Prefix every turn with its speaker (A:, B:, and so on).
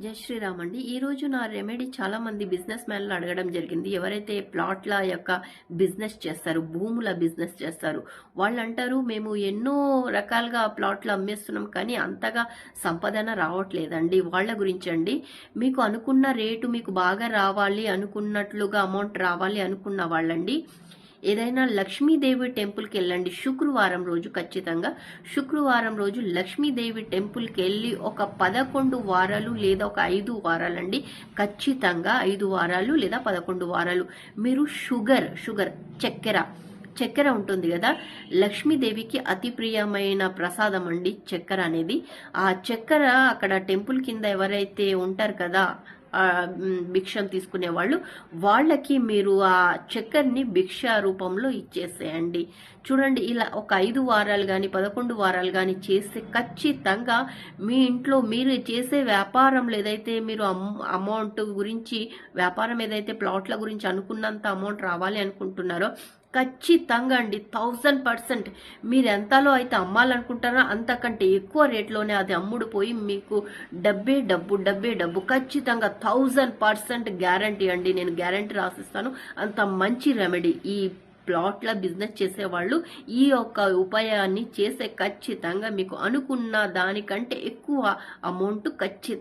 A: జై శ్రీరామ్ అండి. ఈరోజు నా రెమెడీ చాలా మంది బిజినెస్ మ్యాన్లు అడగడం జరిగింది. ఎవరైతే ప్లాట్ల యొక్క బిజినెస్ చేస్తారు, భూముల బిజినెస్ చేస్తారు, వాళ్ళు అంటారు మేము ఎన్నో రకాలుగా ప్లాట్లు అమ్మేస్తున్నాం కానీ అంతగా సంపాదన రావట్లేదండి. వాళ్ళ గురించి అండి. మీకు అనుకున్న రేటు మీకు బాగా రావాలి అనుకున్నట్లుగా అమౌంట్ రావాలి అనుకున్న వాళ్ళండి, ఏదైనా లక్ష్మీదేవి టెంపుల్కి వెళ్ళండి. శుక్రవారం రోజు ఖచ్చితంగా శుక్రవారం రోజు లక్ష్మీదేవి టెంపుల్కి వెళ్ళి ఒక 11 వారాలు లేదా ఒక 5 వారాలండి, ఖచ్చితంగా 5 వారాలు లేదా 11 వారాలు మీరు షుగర్ చక్కెర ఉంటుంది కదా, లక్ష్మీదేవికి అతి ప్రియమైన ప్రసాదం అండి చక్కెర అనేది. ఆ చక్కెర అక్కడ టెంపుల్ కింద ఎవరైతే ఉంటారు కదా, భిక్షం తీసుకునే వాళ్ళు, వాళ్ళకి మీరు ఆ చక్కెరని భిక్ష రూపంలో ఇచ్చేసేయండి. చూడండి, ఇలా ఒక 5 వారాలు కానీ 11 వారాలు కానీ చేస్తే ఖచ్చితంగా మీ ఇంట్లో మీరు చేసే వ్యాపారంలో ఏదైతే మీరు అమౌంట్ గురించి, వ్యాపారం ఏదైతే ప్లాట్ల గురించి అనుకున్నంత అమౌంట్ రావాలి అనుకుంటున్నారో ఖచ్చితంగా అండి 1000% మీరు ఎంతలో అయితే అమ్మాలనుకుంటారో అంతకంటే ఎక్కువ రేట్లోనే అది అమ్ముడు పోయి మీకు డబ్బే డబ్బు ఖచ్చితంగా 1000% గ్యారంటీ అండి. నేను గ్యారంటీ రాసిస్తాను. అంత మంచి రెమెడీ. ఈ ప్లాట్ల బిజినెస్ చేసేవాళ్ళు ఈ యొక్క ఉపాయాన్ని చేసే ఖచ్చితంగా మీకు అనుకున్న దానికంటే ఎక్కువ అమౌంట్ ఖచ్చితంగా